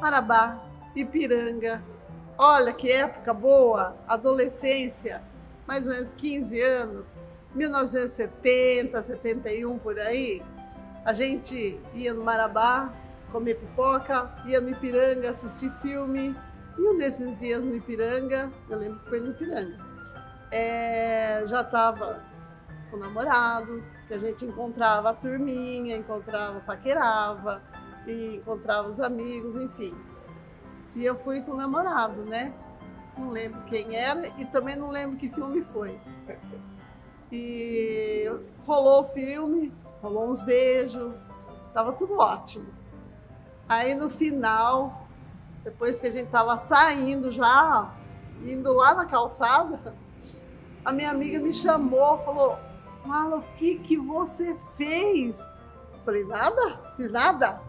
Marabá, Ipiranga. Olha que época boa, adolescência, mais ou menos 15 anos, 1970, 71 por aí. A gente ia no Marabá comer pipoca, ia no Ipiranga assistir filme. E um desses dias no Ipiranga, eu lembro que foi no Ipiranga, já estava com o namorado, que a gente encontrava a turminha, paquerava, e encontrava os amigos, enfim. E eu fui com o namorado, né? Não lembro quem era e também não lembro que filme foi. E rolou o filme, rolou uns beijos, tava tudo ótimo. Aí no final, depois que a gente tava saindo já, indo lá na calçada, a minha amiga me chamou, falou: Mala, o que você fez? Eu falei: nada, fiz nada.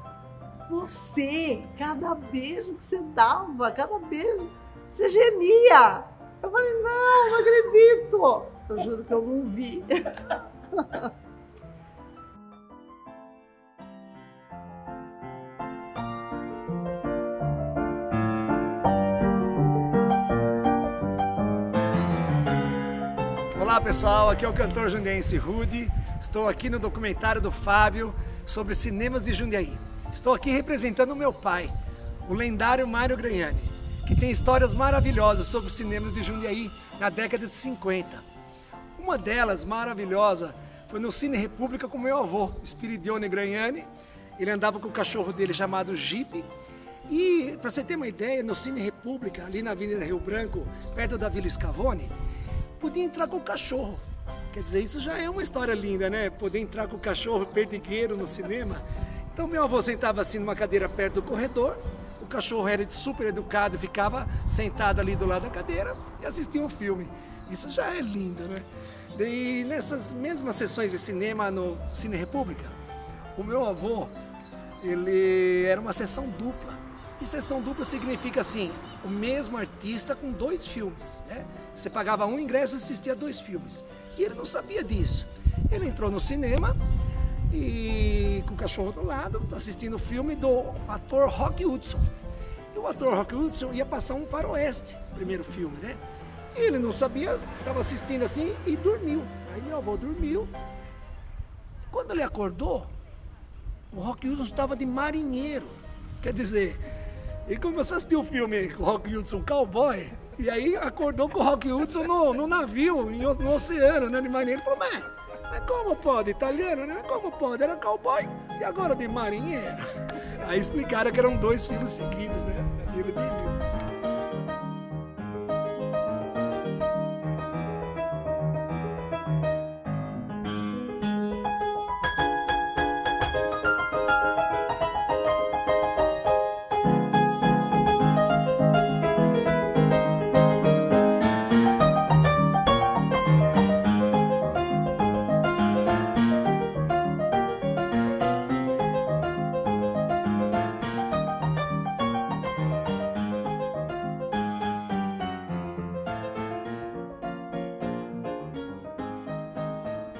Você, cada beijo que você dava, cada beijo, você gemia. Eu falei: não acredito. Eu juro que eu não vi. Olá pessoal, aqui é o cantor jundiaense Rudy. Estou aqui no documentário do Fábio sobre cinemas de Jundiaí. Estou aqui representando o meu pai, o lendário Mário Gragnani, que tem histórias maravilhosas sobre os cinemas de Jundiaí na década de 50. Uma delas, maravilhosa, foi no Cine República com meu avô, Spiridione Gragnani. Ele andava com o cachorro dele chamado Jeep. E, para você ter uma ideia, no Cine República, ali na Avenida Rio Branco, perto da Vila Scavone, podia entrar com o cachorro. Quer dizer, isso já é uma história linda, né? Poder entrar com o cachorro perdigueiro no cinema. Então meu avô sentava assim numa cadeira perto do corredor, o cachorro era super educado, ficava sentado ali do lado da cadeira e assistia um filme. Isso já é lindo, né? E nessas mesmas sessões de cinema no Cine República, o meu avô, ele era uma sessão dupla. E sessão dupla significa assim, o mesmo artista com 2 filmes, né? Você pagava um ingresso e assistia 2 filmes. E ele não sabia disso. Ele entrou no cinema e com o cachorro do lado, assistindo o filme do ator Rock Hudson. E o ator Rock Hudson ia passar um faroeste, primeiro filme, né? E ele não sabia, estava assistindo assim e dormiu. Aí meu avô dormiu. Quando ele acordou, o Rock Hudson estava de marinheiro. Quer dizer, ele começou a assistir o filme com o Rock Hudson, cowboy, e aí acordou com o Rock Hudson no navio, no oceano, né, de marinheiro. Ele falou: mas como pode? Italiano, né? Como pode? Era cowboy e agora de marinheiro. Aí explicaram que eram 2 filmes seguidos, né? E ele dormiu.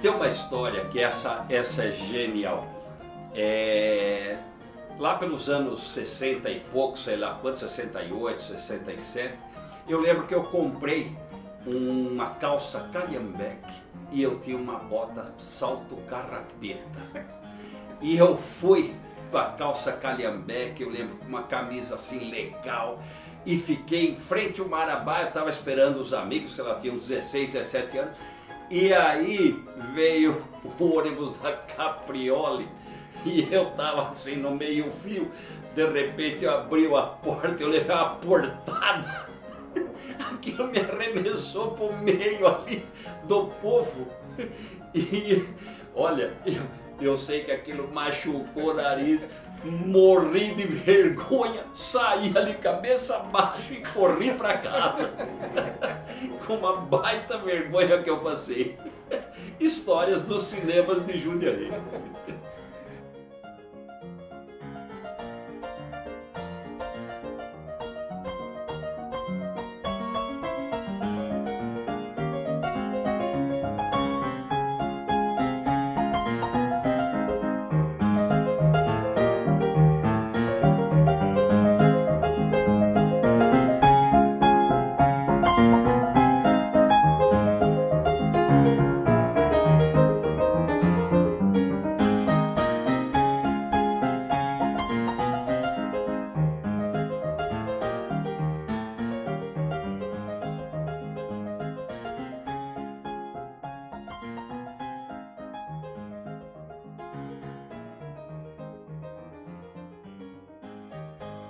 Tem uma história que essa é genial. Lá pelos anos 60 e pouco, sei lá quanto, 68, 67, eu lembro que eu comprei uma calça calhambeque e eu tinha uma bota salto carrapeta. E eu fui com a calça calhambeque, eu lembro, com uma camisa assim legal, e fiquei em frente ao Marabá. Eu estava esperando os amigos, que ela tinha uns 16, 17 anos, e aí veio o ônibus da Caprioli, e eu estava assim no meio fio. De repente eu abri a porta, eu levei uma portada, aquilo me arremessou para o meio ali do povo, e olha, eu sei que aquilo machucou o nariz, morri de vergonha, saí ali cabeça baixa e corri para casa, com uma baita vergonha que eu passei. Histórias dos cinemas de Jundiaí.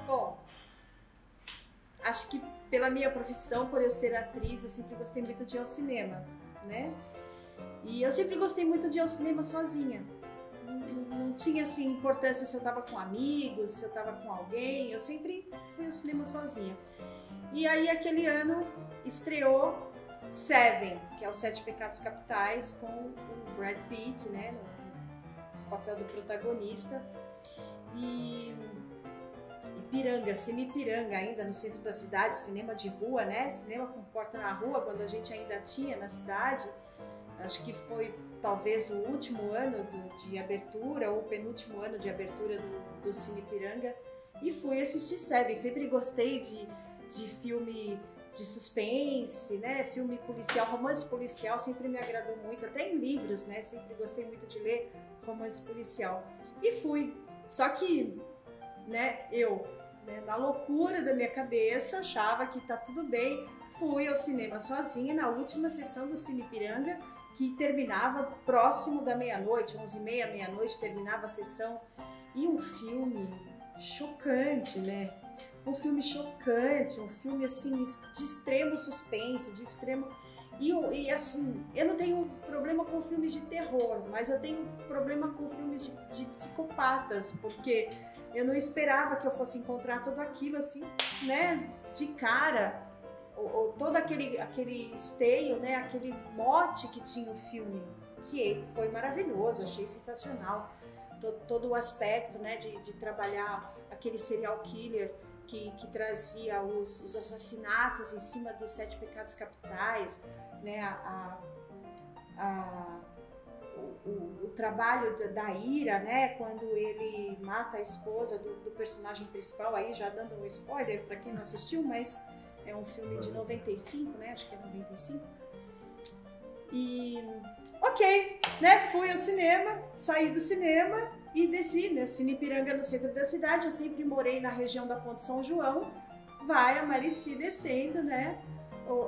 Bom, acho que pela minha profissão, por eu ser atriz, eu sempre gostei muito de ir ao cinema, né? E eu sempre gostei muito de ir ao cinema sozinha. Não tinha assim importância se eu tava com amigos, se eu tava com alguém, eu sempre fui ao cinema sozinha. E aí aquele ano estreou Seven, que é os Sete Pecados Capitais, com o Brad Pitt, né, no papel do protagonista. E Ipiranga, Cine Ipiranga, ainda no centro da cidade, cinema de rua, né? Cinema com porta na rua, quando a gente ainda tinha na cidade. Acho que foi talvez o último ano de abertura, ou o penúltimo ano de abertura do Cine Ipiranga. E fui assistir Seven. Sempre gostei de filme de suspense, né? Filme policial, romance policial sempre me agradou muito, até em livros, né? Sempre gostei muito de ler romance policial. E fui. Só que, né, eu, né, na loucura da minha cabeça, achava que tá tudo bem. Fui ao cinema sozinha na última sessão do Cine Ipiranga, que terminava próximo da meia-noite, 11h30, meia-noite, terminava a sessão. E um filme chocante, né? Um filme chocante, um filme assim de extremo suspense, de extremo... E assim, eu não tenho problema com filmes de terror, mas eu tenho problema com filmes de psicopatas, porque eu não esperava que eu fosse encontrar tudo aquilo assim, né, de cara, ou todo aquele esteio, né, aquele mote que tinha o filme, que foi maravilhoso, achei sensacional, todo o aspecto, né, de trabalhar aquele serial killer que trazia os assassinatos em cima dos Sete Pecados Capitais, né, o trabalho da ira, né, quando ele mata a esposa do personagem principal, aí já dando um spoiler para quem não assistiu, mas é um filme de 95, né, acho que é 95. E ok, né, fui ao cinema, saí do cinema e desci, né, Cine Ipiranga no centro da cidade. Eu sempre morei na região da Ponte São João. Vai a Marici descendo, né,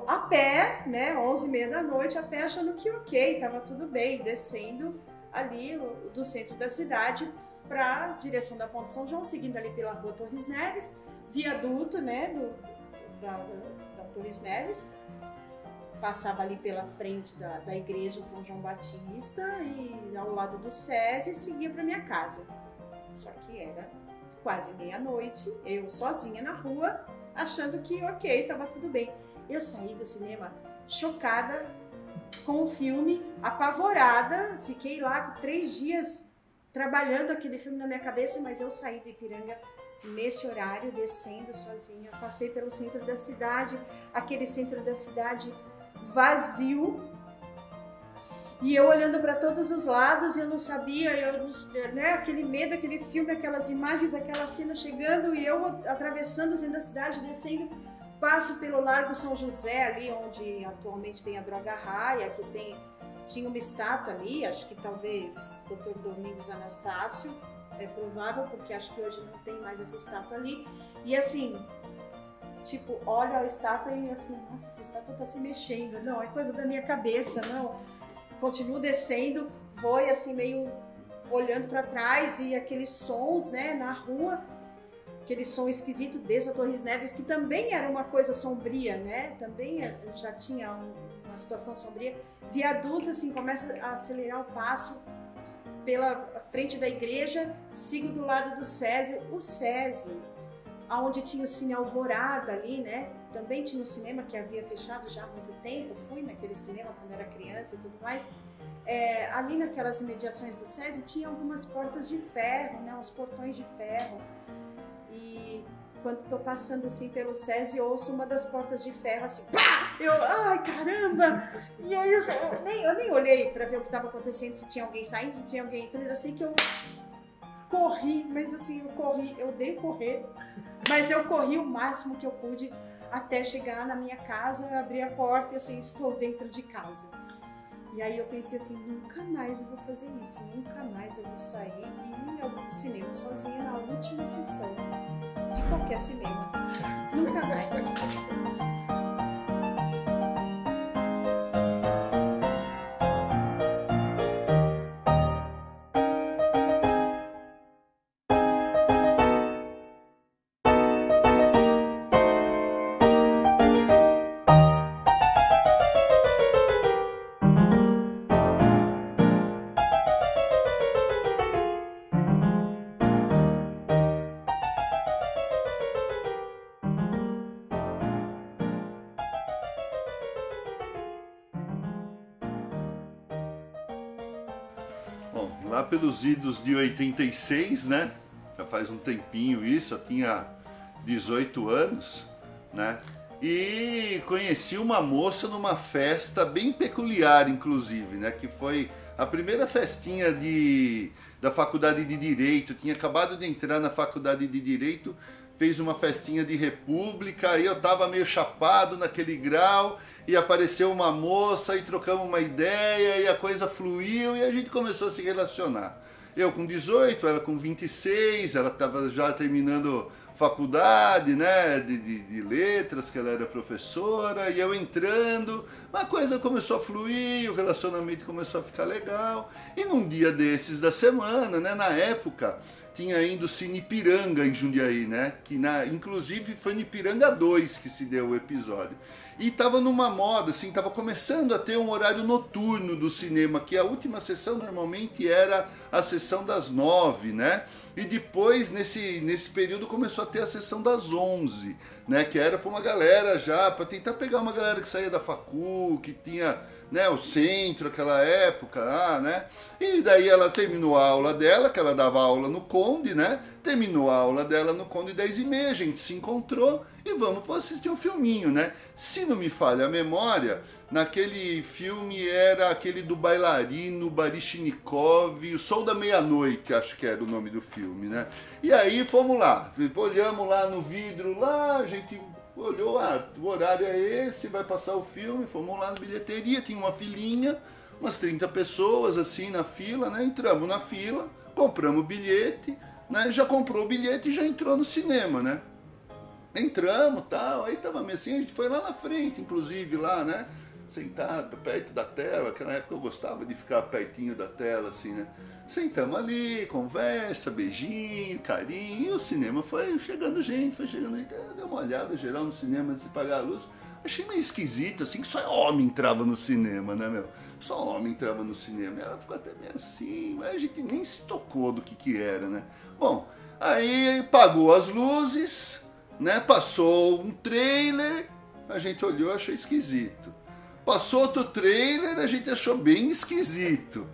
a pé, né, 11h30 da noite, a pé, achando que ok, tava tudo bem, descendo ali do centro da cidade para direção da Ponte São João, seguindo ali pela rua Torres Neves, viaduto, né, da Torres Neves. Passava ali pela frente da igreja São João Batista e ao lado do SESI e seguia para minha casa. Só que era quase meia-noite, eu sozinha na rua, achando que ok, tava tudo bem. Eu saí do cinema chocada com o filme, apavorada, fiquei lá 3 dias trabalhando aquele filme na minha cabeça, mas eu saí do Ipiranga nesse horário, descendo sozinha, passei pelo centro da cidade, aquele centro da cidade vazio, E eu olhando para todos os lados, eu não sabia, né, aquele medo, aquele filme, aquelas imagens, aquela cena chegando e eu atravessando assim da cidade, descendo, passo pelo Largo São José, ali onde atualmente tem a Droga Raia, que tinha uma estátua ali, acho que talvez Dr. Domingos Anastácio, é provável, porque acho que hoje não tem mais essa estátua ali. E assim, tipo, olha a estátua e assim, nossa, essa estátua tá se mexendo. Não, é coisa da minha cabeça, não. Continuo descendo, vou assim meio olhando para trás e aqueles sons, né, na rua, aquele som esquisito desde a Torres Neves, que também era uma coisa sombria, né, também já tinha uma situação sombria. Viaduto, assim, começa a acelerar o passo pela frente da igreja, sigo do lado do Césio, o Césio, onde tinha o Cine Alvorada ali, né, também tinha um cinema que havia fechado já há muito tempo, fui naquele cinema quando era criança e tudo mais. Ali naquelas imediações do Césio tinha algumas portas de ferro, né, uns portões de ferro. E quando estou passando assim pelo Césio, eu ouço uma das portas de ferro assim, pá! Ai caramba! E aí eu nem olhei para ver o que estava acontecendo, se tinha alguém saindo, se tinha alguém entrando, eu sei que eu corri, mas assim, eu dei correr, mas eu corri o máximo que eu pude até chegar na minha casa, abrir a porta e assim, estou dentro de casa. E aí eu pensei assim, nunca mais eu vou fazer isso, nunca mais eu vou sair e ir ao cinema sozinha na última sessão de qualquer cinema. Nunca mais. Bom, lá pelos idos de 86, né? Já faz um tempinho isso, eu tinha 18 anos, né? E conheci uma moça numa festa bem peculiar, inclusive, né? Que foi a primeira festinha da faculdade de Direito. Tinha acabado de entrar na faculdade de Direito, fez uma festinha de república, aí eu tava meio chapado naquele grau, e apareceu uma moça, e trocamos uma ideia, e a coisa fluiu, e a gente começou a se relacionar. Eu com 18, ela com 26, ela estava já terminando faculdade, né, de letras, que ela era professora, e eu entrando, a coisa começou a fluir, o relacionamento começou a ficar legal, e num dia desses da semana, né, na época, tinha ainda o Cine Ipiranga em Jundiaí, né? Que inclusive foi no Ipiranga 2 que se deu o episódio. E tava numa moda, assim, tava começando a ter um horário noturno do cinema, que a última sessão normalmente era a sessão das 9, né? E depois, nesse período, começou a ter a sessão das 11, né? Que era para uma galera já, para tentar pegar uma galera que saía da facul, que tinha, né, o centro, aquela época lá, né? E daí ela terminou a aula dela, que ela dava aula no Conde, né? Terminou a aula dela no Conde 10h30, a gente se encontrou e vamos para assistir um filminho, né? Se não me falha a memória, naquele filme era aquele do bailarino Baryshnikov, O Sol da Meia-Noite, acho que era o nome do filme, né? E aí fomos lá, olhamos lá no vidro, lá a gente olhou, o horário é esse, vai passar o filme, fomos lá na bilheteria, tinha uma filinha, umas 30 pessoas assim na fila, né? Entramos na fila, compramos o bilhete, né? Já comprou o bilhete e já entrou no cinema, né? Entramos, tal, aí tava meio assim, a gente foi lá na frente, inclusive lá, né? Sentado perto da tela, naquela época eu gostava de ficar pertinho da tela, assim, né? Sentamos ali, conversa, beijinho, carinho, e o cinema foi chegando gente, deu uma olhada geral no cinema antes de pagar a luz. Achei meio esquisito, assim, que só homem entrava no cinema, né, meu? Só homem entrava no cinema. Ela ficou até meio assim, mas a gente nem se tocou do que era, né? Bom, aí pagou as luzes, né? Passou um trailer, a gente olhou e achou esquisito. Passou outro trailer, a gente achou bem esquisito.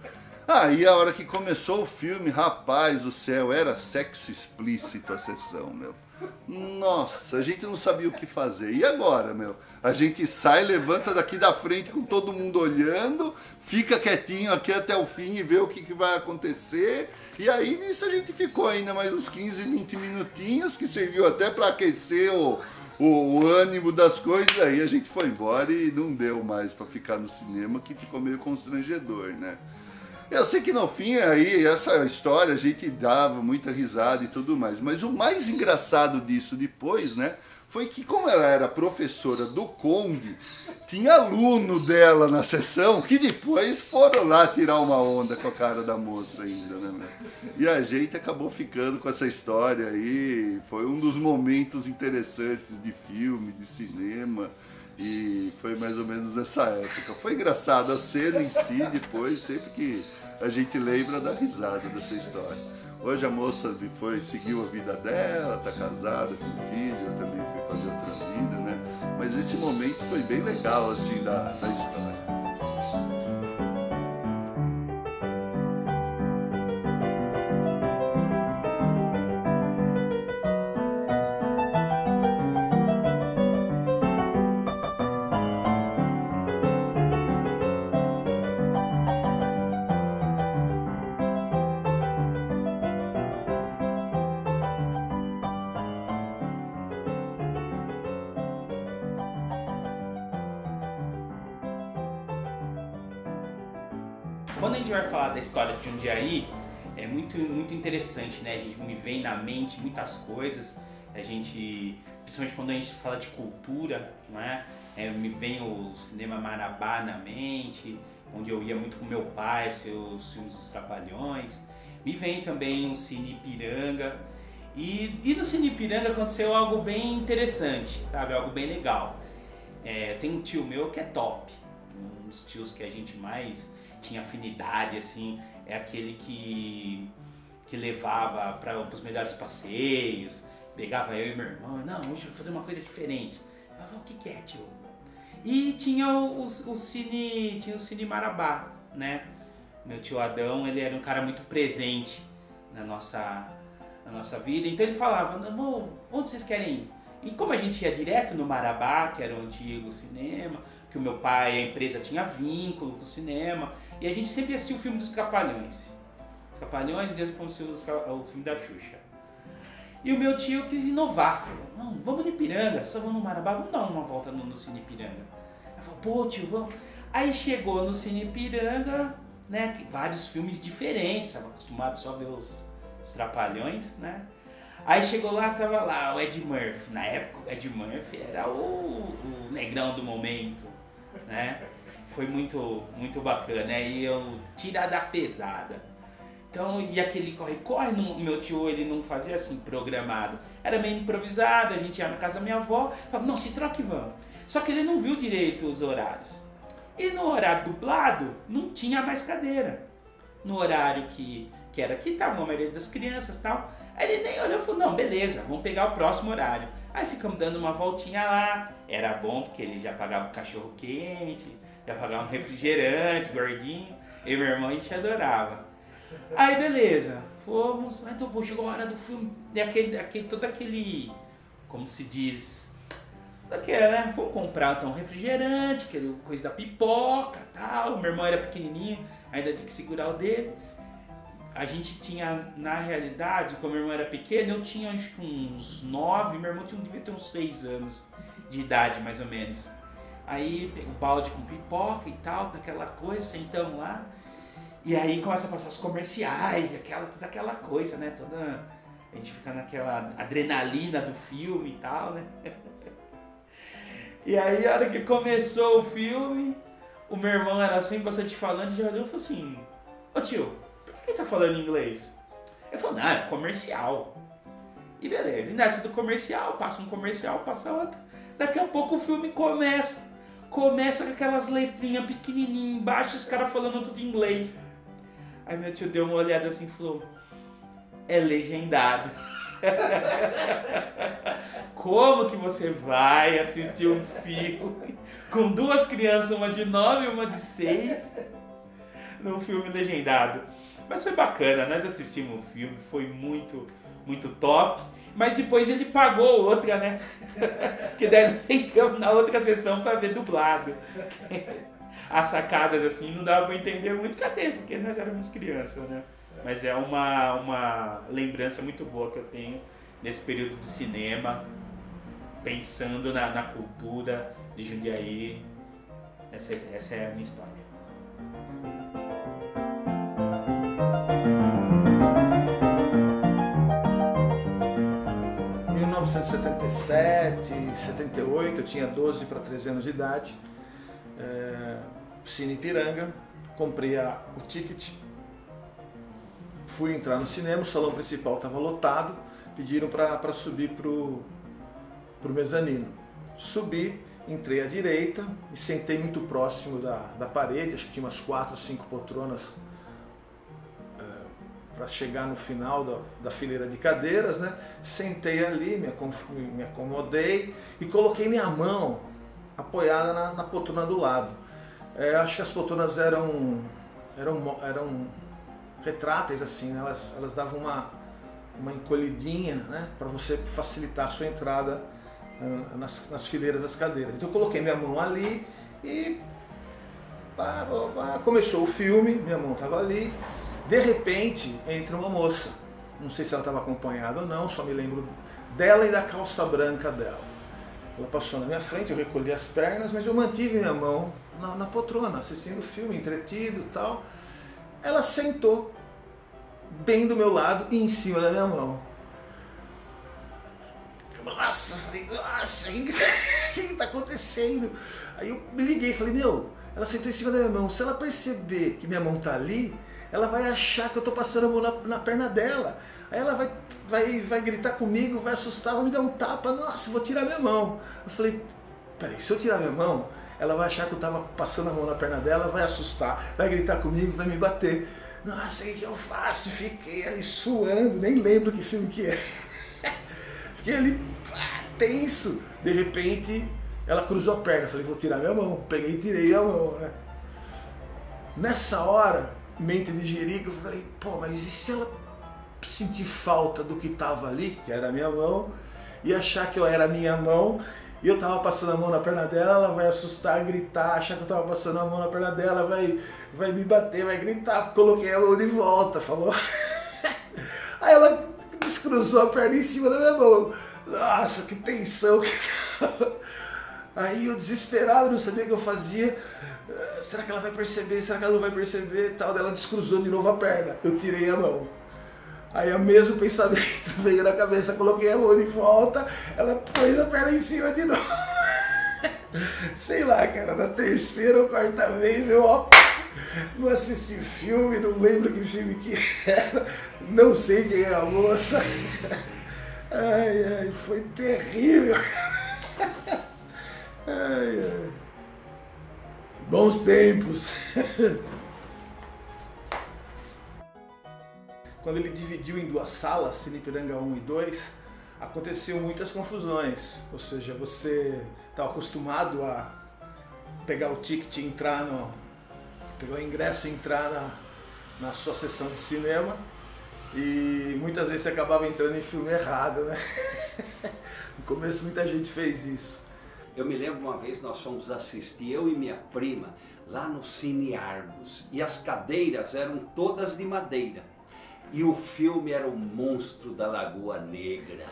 Aí a hora que começou o filme, rapaz do céu, era sexo explícito a sessão, meu. Nossa, a gente não sabia o que fazer. E agora, meu? A gente sai, levanta daqui da frente com todo mundo olhando, fica quietinho aqui até o fim e vê o que vai acontecer. E aí nisso a gente ficou ainda mais uns 15, 20 minutinhos, que serviu até para aquecer o ânimo das coisas. Aí a gente foi embora e não deu mais para ficar no cinema, que ficou meio constrangedor, né? Eu sei que no fim aí, essa história, a gente dava muita risada e tudo mais, mas o mais engraçado disso depois, né, foi que como ela era professora do Kong, tinha aluno dela na sessão que depois foram lá tirar uma onda com a cara da moça ainda, né, meu? E a gente acabou ficando com essa história aí, foi um dos momentos interessantes de filme, de cinema. E foi mais ou menos nessa época. Foi engraçado a cena em si, depois, sempre que a gente lembra, dá risada dessa história. Hoje a moça seguiu a vida dela, tá casada com filho, eu também fui fazer outra vida, né? Mas esse momento foi bem legal, assim, da história. Quando a gente vai falar da história de Jundiaí, é muito interessante, né? A gente me vem na mente muitas coisas, a gente, principalmente quando a gente fala de cultura, né? Me vem o cinema Marabá na mente, onde eu ia muito com meu pai, os filmes dos Trapalhões. Me vem também o Cine Ipiranga. E no Cine Ipiranga aconteceu algo bem interessante, sabe? Algo bem legal. Tem um tio meu que é top, um dos tios que a gente mais tinha afinidade, assim, é aquele que levava para os melhores passeios, pegava eu e meu irmão, não, hoje eu vou fazer uma coisa diferente. Eu falava, o que é, tio? E tinha o Cine Marabá, né? Meu tio Adão, ele era um cara muito presente na nossa vida, então ele falava, onde vocês querem ir? E como a gente ia direto no Marabá, que era o antigo cinema, que o meu pai, a empresa tinha vínculo com o cinema, e a gente sempre assistia o filme dos Trapalhões. Os Trapalhões, depois fomos o filme da Xuxa. E o meu tio quis inovar, falou, não, vamos no Ipiranga, só vamos no Marabá, vamos dar uma volta no Cine Ipiranga. Eu falei, pô tio, vamos. Aí chegou no Cine Ipiranga, né, vários filmes diferentes, estava acostumado só a ver os Trapalhões, né. Aí chegou lá, tava lá o Ed Murphy. Na época o Ed Murphy era o negrão do momento, né? Foi muito bacana, né? E eu tirada pesada. Então, e aquele corre-corre, meu tio ele não fazia assim programado. Era meio improvisado, a gente ia na casa da minha avó, falava, não, se troca e vamos. Só que ele não viu direito os horários. E no horário dublado, não tinha mais cadeira. No horário que era aqui, tava a maioria das crianças e tal. Aí ele nem olhou e falou, não, beleza, vamos pegar o próximo horário. Aí ficamos dando uma voltinha lá, era bom porque ele já pagava o cachorro quente, já pagava um refrigerante, gordinho, e meu irmão a gente adorava. Aí beleza, fomos, então pô, chegou a hora do filme, todo aquele, como se diz, né? Vamos comprar então um refrigerante, aquele coisa da pipoca e tal, meu irmão era pequenininho, ainda tinha que segurar o dedo. A gente tinha, na realidade, como meu irmão era pequeno, eu tinha acho que uns 9, meu irmão devia ter uns 6 anos de idade, mais ou menos. Aí pegou o balde com pipoca e tal, daquela coisa, sentamos lá. E aí começa a passar os comerciais, toda aquela coisa, né? A gente fica naquela adrenalina do filme e tal, né? E aí a hora que começou o filme, o meu irmão era assim, bastante falando, já olhou e falou assim, ô tio, quem tá falando inglês? Ele falou, não, é comercial. E beleza, e nessa do comercial, passa um comercial, passa outro. Daqui a pouco o filme começa com aquelas letrinhas pequenininhas embaixo, os caras falando tudo em inglês. Aí meu tio deu uma olhada assim e falou, é legendado. Como que você vai assistir um filme com 2 crianças, uma de 9 e uma de 6, num filme legendado? Mas foi bacana, nós assistimos o filme, foi muito top. Mas depois ele pagou outra, né? Que daí nós entramos na outra sessão para ver dublado. As sacadas assim não dava para entender muito até, porque nós éramos crianças, né? Mas é uma lembrança muito boa que eu tenho nesse período de cinema, pensando na cultura de Jundiaí. Essa é a minha história. Em 1977, 78, eu tinha 12 para 13 anos de idade, Cine Ipiranga, comprei o ticket, fui entrar no cinema, o salão principal estava lotado, pediram para subir para o mezanino. Subi, entrei à direita, me sentei muito próximo da parede, acho que tinha umas 4 ou 5 poltronas para chegar no final da fileira de cadeiras, né? Sentei ali, me acomodei e coloquei minha mão apoiada na poltrona do lado. Acho que as poltronas eram retráteis, assim, né? Elas davam uma encolhidinha, né? Para você facilitar a sua entrada nas fileiras das cadeiras. Então eu coloquei minha mão ali e começou o filme, minha mão estava ali. De repente entra uma moça, não sei se ela estava acompanhada ou não, só me lembro dela e da calça branca dela. Ela passou na minha frente, eu recolhi as pernas, mas eu mantive minha mão na poltrona, assistindo o filme, entretido e tal. Ela sentou bem do meu lado e em cima da minha mão. Nossa, eu falei, nossa, o que está acontecendo? Aí eu me liguei e falei, meu, ela sentou em cima da minha mão, se ela perceber que minha mão está ali, ela vai achar que eu estou passando a mão na perna dela. Aí ela vai gritar comigo, vai assustar, vai me dar um tapa, nossa, eu vou tirar minha mão. Eu falei, peraí, se eu tirar minha mão, ela vai achar que eu estava passando a mão na perna dela, vai assustar, vai gritar comigo, vai me bater. Nossa, o que eu faço? Fiquei ali suando, nem lembro que filme que é. Fiquei ali tenso. De repente, ela cruzou a perna. Falei, vou tirar minha mão. Peguei e tirei a mão, né? Nessa hora, mente de jerico, eu falei, pô, mas e se ela sentir falta do que estava ali, que era a minha mão, e achar que eu era a minha mão, e eu tava passando a mão na perna dela, ela vai assustar, gritar, achar que eu tava passando a mão na perna dela, vai me bater, vai gritar, coloquei a mão de volta, falou. Aí ela descruzou a perna em cima da minha mão. Nossa, que tensão que tava. Aí eu desesperado, não sabia o que eu fazia. Será que ela vai perceber? Será que ela não vai perceber? Tal. Daí ela descruzou de novo a perna. Eu tirei a mão. Aí o mesmo pensamento veio na cabeça, coloquei a mão de volta, ela pôs a perna em cima de novo. Sei lá, cara, na terceira ou quarta vez eu não assisti filme, não lembro que filme que era, não sei quem é a moça. Ai, foi terrível. Ai. Bons tempos. Quando ele dividiu em duas salas, Cine Ipiranga 1 e 2, aconteceu muitas confusões. Ou seja, você estava acostumado a pegar o ticket e entrar pegar o ingresso e entrar na sua sessão de cinema, e muitas vezes você acabava entrando em filme errado, né? No começo muita gente fez isso. Eu me lembro uma vez nós fomos assistir, eu e minha prima, lá no Cine Argos, e as cadeiras eram todas de madeira. E o filme era o Monstro da Lagoa Negra.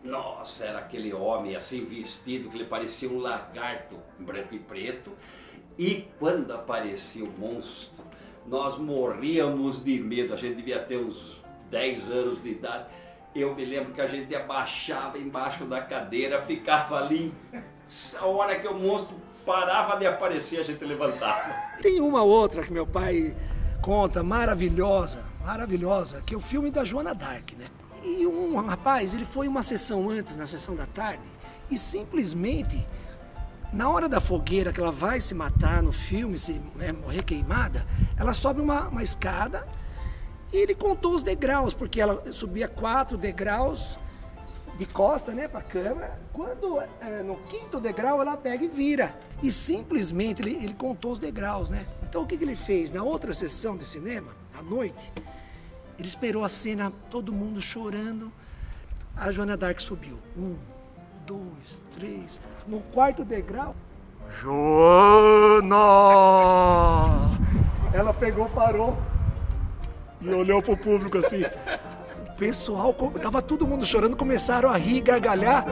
Nossa, era aquele homem assim vestido que ele parecia um lagarto branco e preto. E quando aparecia o monstro, nós morríamos de medo. A gente devia ter uns 10 anos de idade. Eu me lembro que a gente abaixava embaixo da cadeira, ficava ali. A hora que o monstro parava de aparecer, a gente levantava. Tem uma outra que meu pai conta, maravilhosa, que é o filme da Joana d'Arc, né? E um rapaz, ele foi uma sessão antes, na sessão da tarde, e simplesmente, na hora da fogueira que ela vai se matar no filme, morrer queimada, ela sobe uma escada e ele contou os degraus, porque ela subia 4 degraus de costa, né, pra câmera. Quando no 5º degrau ela pega e vira. E simplesmente ele contou os degraus, né? Então o que ele fez? Na outra sessão de cinema, à noite, ele esperou a cena, todo mundo chorando. A Joana Dark subiu. 1, 2, 3. No quarto degrau. Joana! Ela pegou, parou e olhou pro público assim. O pessoal, tava todo mundo chorando, começaram a rir, gargalhar.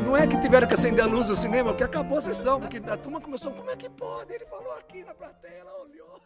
Não é que tiveram que acender a luz do cinema, porque acabou a sessão, porque a turma começou, como é que pode? Ele falou aqui na plateia, ela olhou.